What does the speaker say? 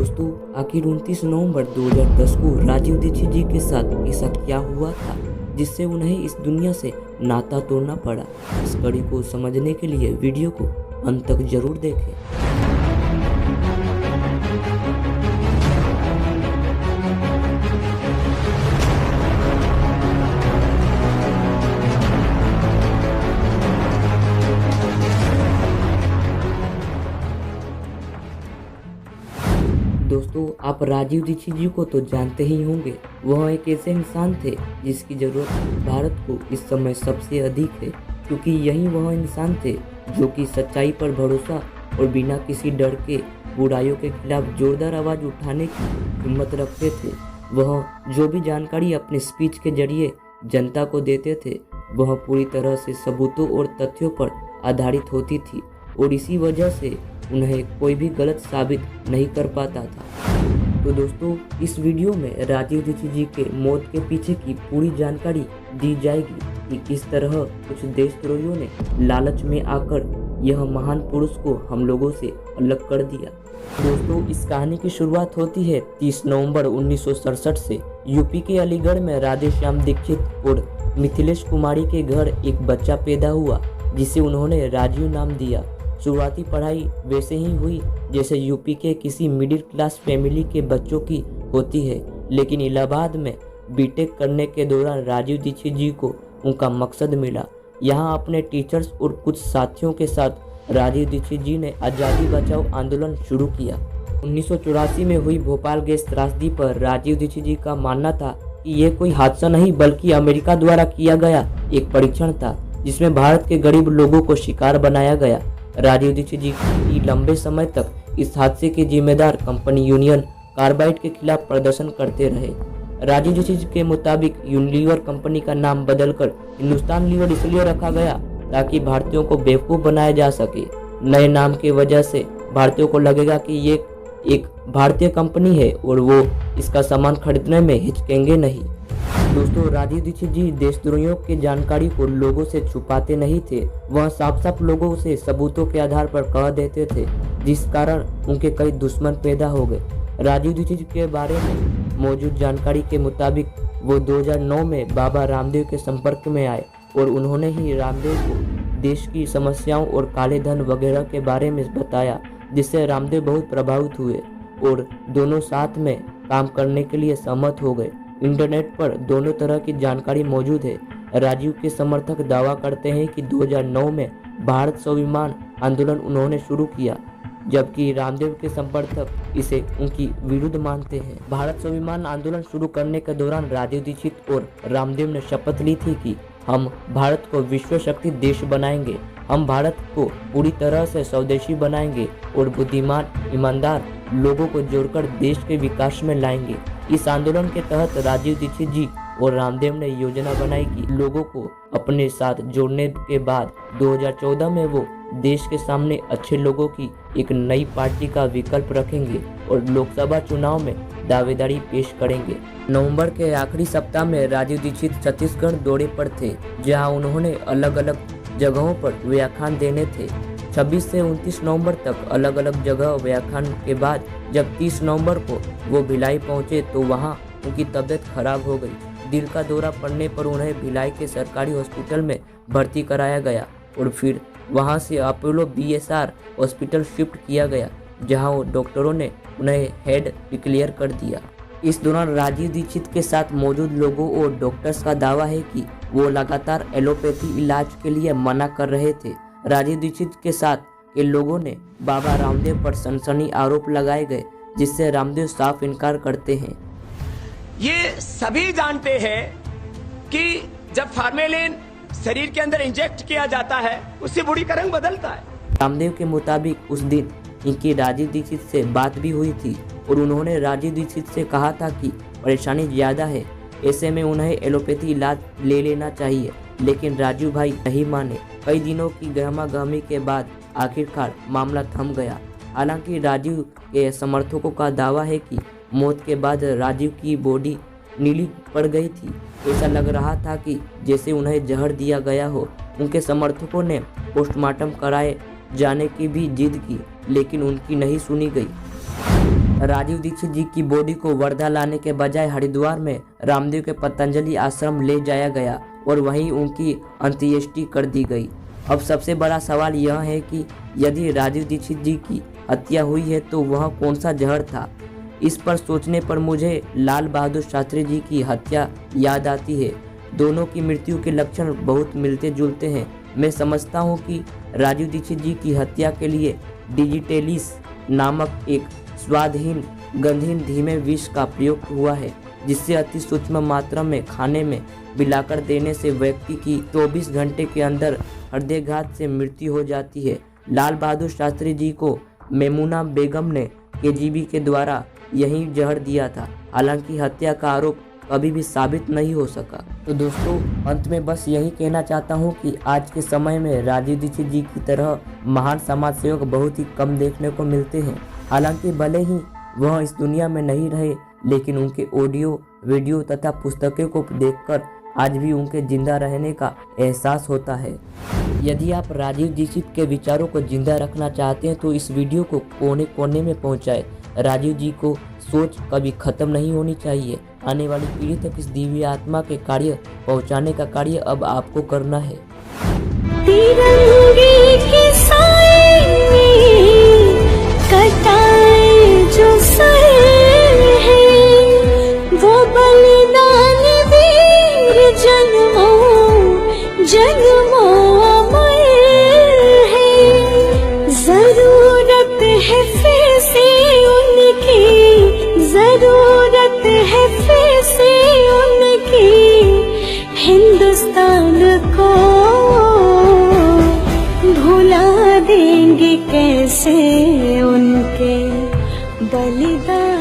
दोस्तों, आखिर 29 नवंबर 2010 को राजीव दीक्षित जी के साथ ऐसा क्या हुआ था जिससे उन्हें इस दुनिया से नाता तोड़ना पड़ा। इस कड़ी को समझने के लिए वीडियो को अंत तक जरूर देखें। दोस्तों, आप राजीव दीक्षित जी को तो जानते ही होंगे। वह एक ऐसे इंसान थे जिसकी जरूरत भारत को इस समय सबसे अधिक है, क्योंकि यही वह इंसान थे जो कि सच्चाई पर भरोसा और बिना किसी डर के बुराइयों के खिलाफ जोरदार आवाज उठाने की हिम्मत रखते थे। वह जो भी जानकारी अपने स्पीच के जरिए जनता को देते थे, वह पूरी तरह से सबूतों और तथ्यों पर आधारित होती थी, और इसी वजह से उन्हें कोई भी गलत साबित नहीं कर पाता था। तो दोस्तों, इस वीडियो में राजीव दीक्षित जी के मौत के पीछे की पूरी जानकारी दी जाएगी कि किस तरह कुछ देशद्रोहियों ने लालच में आकर यह महान पुरुष को हम लोगों से अलग कर दिया। दोस्तों, इस कहानी की शुरुआत होती है 30 नवंबर 1967 से। यूपी के अलीगढ़ में राधेश्याम दीक्षित और मिथिलेश कुमारी के घर एक बच्चा पैदा हुआ जिसे उन्होंने राजीव नाम दिया। शुरुआती पढ़ाई वैसे ही हुई जैसे यूपी के किसी मिडिल क्लास फैमिली के बच्चों की होती है, लेकिन इलाहाबाद में बीटेक करने के दौरान राजीव दीक्षित जी को उनका मकसद मिला। यहाँ अपने टीचर्स और कुछ साथियों के साथ राजीव दीक्षित जी ने आज़ादी बचाओ आंदोलन शुरू किया। 1984 में हुई भोपाल गैस त्रासदी पर राजीव दीक्षित जी का मानना था कि यह कोई हादसा नहीं बल्कि अमेरिका द्वारा किया गया एक परीक्षण था जिसमें भारत के गरीब लोगों को शिकार बनाया गया। राजीव दीक्षित जी की लंबे समय तक इस हादसे के जिम्मेदार कंपनी यूनियन कार्बाइड के खिलाफ प्रदर्शन करते रहे। राजीव दीक्षित के मुताबिक यूनिलीवर कंपनी का नाम बदलकर हिंदुस्तान लीवर इसलिए रखा गया ताकि भारतीयों को बेवकूफ बनाया जा सके। नए नाम की वजह से भारतीयों को लगेगा कि ये एक भारतीय कंपनी है और वो इसका सामान खरीदने में हिचकेंगे नहीं। दोस्तों, राजीव दीक्षित जी देशद्रोहियों की जानकारी को लोगों से छुपाते नहीं थे। वह साफ साफ लोगों से सबूतों के आधार पर कह देते थे, जिस कारण उनके कई दुश्मन पैदा हो गए। राजीव दीक्षित के बारे में मौजूद जानकारी के मुताबिक वो 2009 में बाबा रामदेव के संपर्क में आए और उन्होंने ही रामदेव को देश की समस्याओं और काले धन वगैरह के बारे में बताया, जिससे रामदेव बहुत प्रभावित हुए और दोनों साथ में काम करने के लिए सहमत हो गए। इंटरनेट पर दोनों तरह की जानकारी मौजूद है। राजीव के समर्थक दावा करते हैं कि 2009 में भारत स्वाभिमान आंदोलन उन्होंने शुरू किया, जबकि रामदेव के समर्थक इसे उनकी विरुद्ध मानते हैं। भारत स्वाभिमान आंदोलन शुरू करने के दौरान राजीव दीक्षित और रामदेव ने शपथ ली थी कि हम भारत को विश्व शक्ति देश बनाएंगे, हम भारत को पूरी तरह से स्वदेशी बनाएंगे और बुद्धिमान ईमानदार लोगों को जोड़कर देश के विकास में लाएंगे। इस आंदोलन के तहत राजीव दीक्षित जी और रामदेव ने योजना बनाई कि लोगों को अपने साथ जोड़ने के बाद 2014 में वो देश के सामने अच्छे लोगों की एक नई पार्टी का विकल्प रखेंगे और लोकसभा चुनाव में दावेदारी पेश करेंगे। नवंबर के आखिरी सप्ताह में राजीव दीक्षित छत्तीसगढ़ दौरे पर थे, जहां उन्होंने अलग अलग जगहों पर व्याख्यान देने थे। 26 से 29 नवंबर तक अलग अलग जगह व्याख्यान के बाद जब 30 नवंबर को वो भिलाई पहुंचे तो वहां उनकी तबीयत खराब हो गई। दिल का दौरा पड़ने पर उन्हें भिलाई के सरकारी हॉस्पिटल में भर्ती कराया गया और फिर वहां से अपोलो BSR हॉस्पिटल शिफ्ट किया गया, जहां डॉक्टरों ने उन्हें हेड डिक्लेयर कर दिया। इस दौरान राजीव दीक्षित के साथ मौजूद लोगों और डॉक्टर्स का दावा है कि वो लगातार एलोपैथी इलाज के लिए मना कर रहे थे। राजीव दीक्षित के साथ के लोगों ने बाबा रामदेव पर सनसनी आरोप लगाए गए, जिससे रामदेव साफ इनकार करते हैं। ये सभी जानते हैं कि जब फार्मेलिन शरीर के अंदर इंजेक्ट किया जाता है उससे बॉडी का रंग बदलता है। रामदेव के मुताबिक उस दिन इनकी राजीव दीक्षित से बात भी हुई थी और उन्होंने राजीव दीक्षित से कहा था कि परेशानी ज्यादा है, ऐसे में उन्हें एलोपैथी इलाज ले लेना चाहिए, लेकिन राजीव भाई नहीं माने। कई दिनों की गहमागहमी के बाद आखिरकार मामला थम गया। हालांकि राजीव के समर्थकों का दावा है कि मौत के बाद राजीव की बॉडी नीली पड़ गई थी। ऐसा लग रहा था कि जैसे उन्हें जहर दिया गया हो। उनके समर्थकों ने पोस्टमार्टम कराए जाने की भी जिद की, लेकिन उनकी नहीं सुनी गई। राजीव दीक्षित जी की बॉडी को वर्धा लाने के बजाय हरिद्वार में रामदेव के पतंजलि आश्रम ले जाया गया और वहीं उनकी अंत्येष्टि कर दी गई। अब सबसे बड़ा सवाल यह है कि यदि राजीव दीक्षित जी की हत्या हुई है तो वह कौन सा जहर था। इस पर सोचने पर मुझे लाल बहादुर शास्त्री जी की हत्या याद आती है। दोनों की मृत्यु के लक्षण बहुत मिलते जुलते हैं। मैं समझता हूँ कि राजीव दीक्षित जी की हत्या के लिए डिजिटेलिस नामक एक स्वादहीन गंधहीन धीमे विष का प्रयोग हुआ है, जिससे अति सूक्ष्म मात्रा में खाने में मिलाकर देने से व्यक्ति की 24 घंटे के अंदर हृदयघात से मृत्यु हो जाती है। लाल बहादुर शास्त्री जी को मेमुना बेगम ने केजीबी के द्वारा यही जहर दिया था। हालांकि हत्या का आरोप कभी भी साबित नहीं हो सका। तो दोस्तों, अंत में बस यही कहना चाहता हूँ कि आज के समय में राजीव दीक्षित जी की तरह महान समाज सेवक बहुत ही कम देखने को मिलते हैं। हालांकि भले ही वह इस दुनिया में नहीं रहे, लेकिन उनके ऑडियो, वीडियो तथा पुस्तकों को देखकर आज भी उनके जिंदा रहने का एहसास होता है। यदि आप राजीव दीक्षित के विचारों को जिंदा रखना चाहते हैं तो इस वीडियो को कोने कोने में पहुंचाएं। राजीव जी को सोच कभी खत्म नहीं होनी चाहिए। आने वाली पीढ़ी तक इस दिव्य आत्मा के कार्य पहुंचाने का कार्य अब आपको करना है। तिरंगे के साए में कटाए जो सर है, वो बलिदान वीर जन्मों जन्मों अमर है। जरूरत है फिर से उनकी, जरूरत है फिर से उनकी, हिंदुस्तान को भुला देंगे कैसे उनके बलिदान।